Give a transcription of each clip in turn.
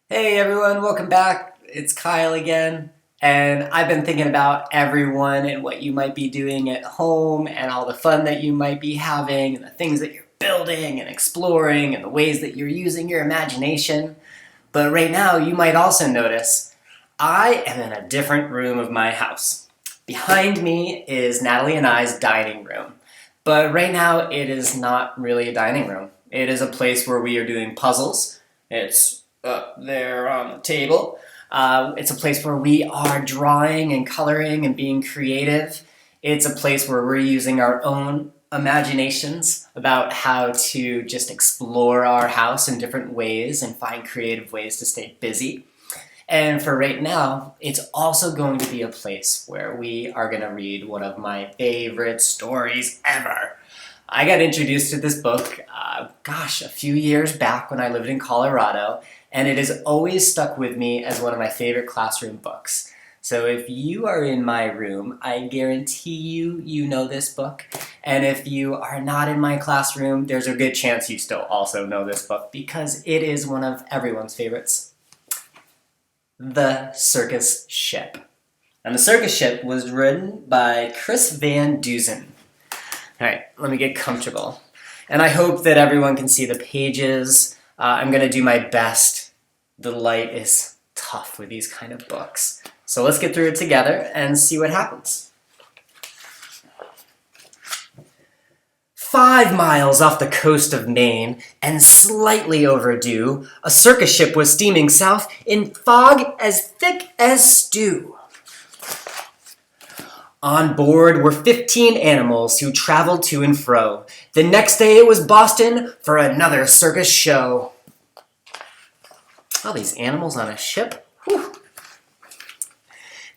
Hey everyone, welcome back. It's Kyle again, and I've been thinking about everyone and what you might be doing at home and all the fun that you might be having and the things that you're building and exploring and the ways that you're using your imagination. But right now, you might also notice I am in a different room of my house. Behind me is Natalie and I's dining room, but right now it is not really a dining room. It is a place where we are doing puzzles. It's up there on the table. It's a place where we are drawing and coloring and being creative. It's a place where we're using our own imaginations about how to just explore our house in different ways and find creative ways to stay busy. And for right now, it's also going to be a place where we are going to read one of my favorite stories ever. I got introduced to this book, a few years back when I lived in Colorado, and it has always stuck with me as one of my favorite classroom books. So if you are in my room, I guarantee you know this book. And if you are not in my classroom, there's a good chance you still also know this book because it is one of everyone's favorites. The Circus Ship. And The Circus Ship was written by Chris Van Dusen. All right, let me get comfortable. And I hope that everyone can see the pages. I'm going to do my best. The light is tough with these kind of books. So let's get through it together and see what happens. 5 miles off the coast of Maine, and slightly overdue, a circus ship was steaming south in fog as thick as stew. On board were 15 animals who traveled to and fro. The next day it was Boston for another circus show. All these animals on a ship? Whew.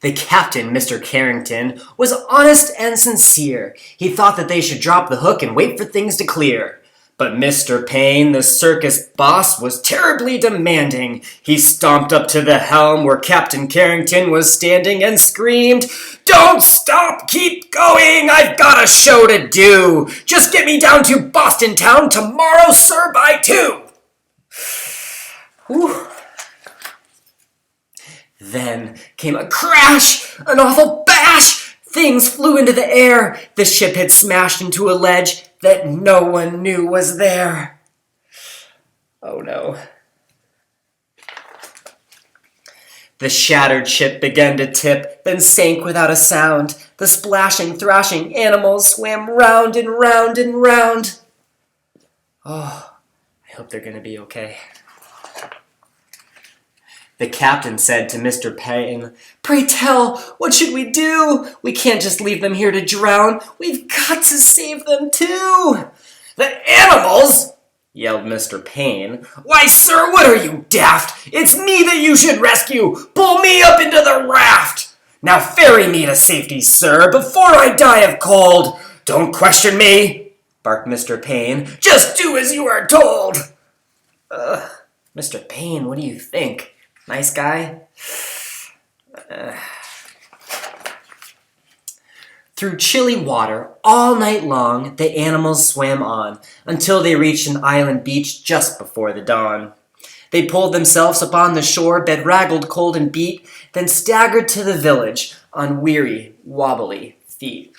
The captain, Mr. Carrington, was honest and sincere. He thought that they should drop the hook and wait for things to clear. But Mr. Payne, the circus boss, was terribly demanding. He stomped up to the helm where Captain Carrington was standing and screamed, "Don't stop! Keep going! I've got a show to do! Just get me down to Boston town tomorrow, sir, by 2!" Whew. Then came a crash, an awful bash. Things flew into the air. The ship had smashed into a ledge that no one knew was there. Oh no. The shattered ship began to tip, then sank without a sound. The splashing, thrashing animals swam round and round and round. Oh, I hope they're going to be okay. The captain said to Mr. Payne, "Pray tell, what should we do? We can't just leave them here to drown. We've got to save them too." "The animals?" yelled Mr. Payne. "Why, sir, what are you, daft? It's me that you should rescue. Pull me up into the raft. Now ferry me to safety, sir, before I die of cold." "Don't question me," barked Mr. Payne. "Just do as you are told." Mr. Payne, what do you think? Nice guy? Through chilly water, all night long, the animals swam on, until they reached an island beach just before the dawn. They pulled themselves up on the shore, bedraggled, cold, and beat, then staggered to the village on weary, wobbly feet.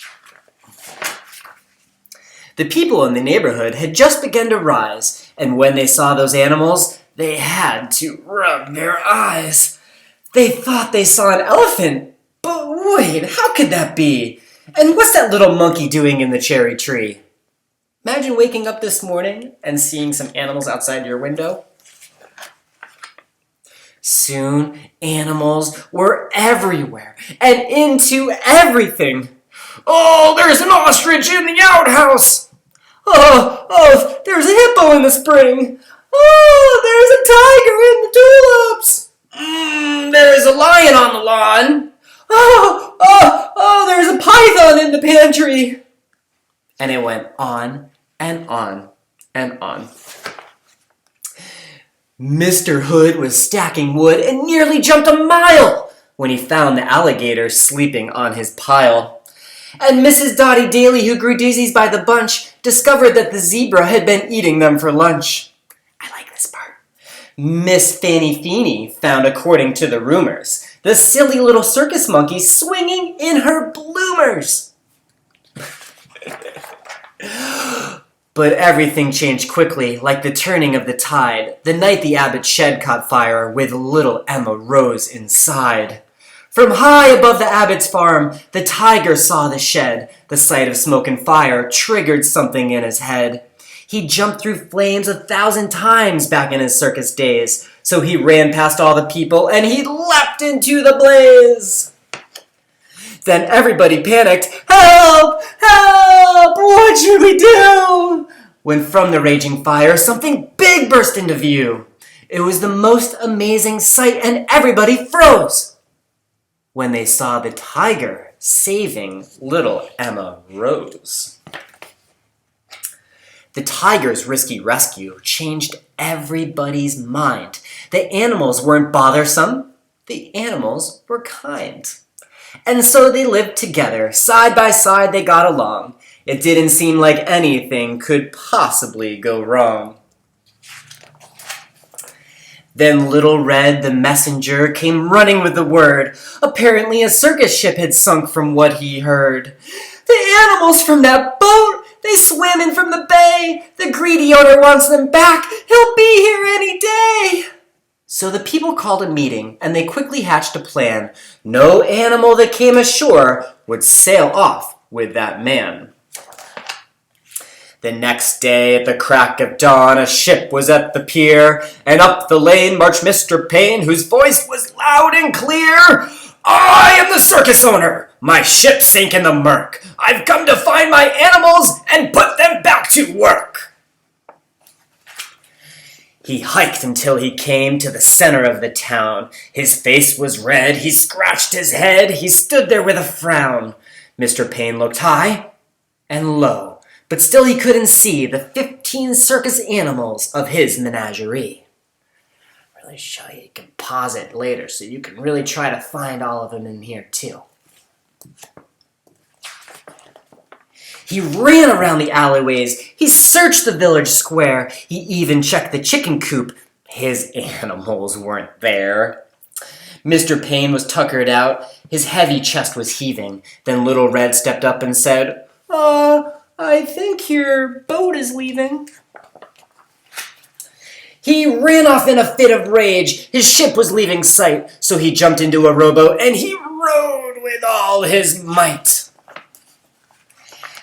The people in the neighborhood had just begun to rise, and when they saw those animals, they had to rub their eyes. They thought they saw an elephant. But wait, how could that be? And what's that little monkey doing in the cherry tree? Imagine waking up this morning and seeing some animals outside your window. Soon, animals were everywhere and into everything. "Oh, there's an ostrich in the outhouse!" Oh, there's a hippo in the spring! Oh, there's a tiger in the tulips! There's a lion on the lawn! Oh, there's a python in the pantry! And it went on and on and on. Mr. Hood was stacking wood and nearly jumped a mile when he found the alligator sleeping on his pile. And Mrs. Dotty Daly, who grew daisies by the bunch, discovered that the zebra had been eating them for lunch. I like this part. Miss Fanny Feeny found, according to the rumors, the silly little circus monkey swinging in her bloomers. But everything changed quickly, like the turning of the tide, the night the Abbot's shed caught fire with little Emma Rose inside. From high above the Abbot's farm, the tiger saw the shed. The sight of smoke and fire triggered something in his head. He jumped through flames 1,000 times back in his circus days, so he ran past all the people and he leapt into the blaze. Then everybody panicked. Help! Help! What should we do? When from the raging fire, something big burst into view. It was the most amazing sight and everybody froze when they saw the tiger saving little Emma Rose. The tiger's risky rescue changed everybody's mind. The animals weren't bothersome. The animals were kind. And so they lived together. Side by side they got along. It didn't seem like anything could possibly go wrong. Then Little Red, the messenger, came running with the word. Apparently a circus ship had sunk from what he heard. The animals from that boat, they swam in from the bay. The greedy owner wants them back. He'll be here any day. So the people called a meeting, and they quickly hatched a plan. No animal that came ashore would sail off with that man. The next day, at the crack of dawn, a ship was at the pier, and up the lane marched Mr. Payne, whose voice was loud and clear. I am the circus owner. My ship sank in the murk. I've come to find my animals and put them back to work. He hiked until he came to the center of the town. His face was red. He scratched his head. He stood there with a frown. Mr. Payne looked high and low, but still he couldn't see the 15 circus animals of his menagerie. Really show you can pause it later so you can really try to find all of them in here too. He ran around the alleyways. He searched the village square. He even checked the chicken coop. His animals weren't there. Mr. Payne was tuckered out. His heavy chest was heaving. Then Little Red stepped up and said, I think your boat is leaving. He ran off in a fit of rage. His ship was leaving sight, so he jumped into a rowboat and he rowed with all his might.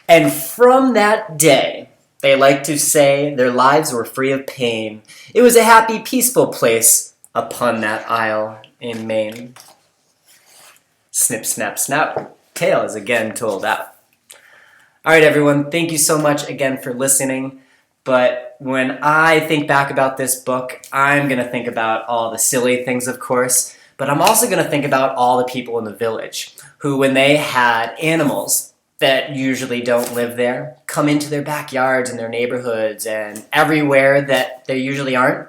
And from that day, they like to say their lives were free of pain. It was a happy, peaceful place upon that isle in Maine. Snip, snap, snap. Tale is again told out. All right, everyone, thank you so much again for listening. But when I think back about this book, I'm going to think about all the silly things, of course, but I'm also going to think about all the people in the village who, when they had animals that usually don't live there, come into their backyards and their neighborhoods and everywhere that they usually aren't.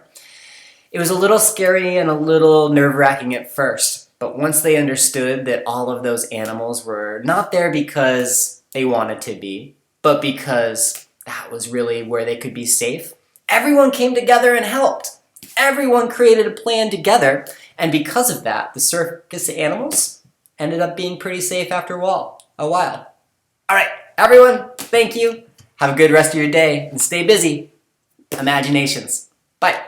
It was a little scary and a little nerve-wracking at first, but once they understood that all of those animals were not there because they wanted to be, but because that was really where they could be safe, everyone came together and helped. Everyone created a plan together, and because of that, the circus animals ended up being pretty safe after a while. All right, everyone, thank you. Have a good rest of your day and stay busy. Imaginations. Bye.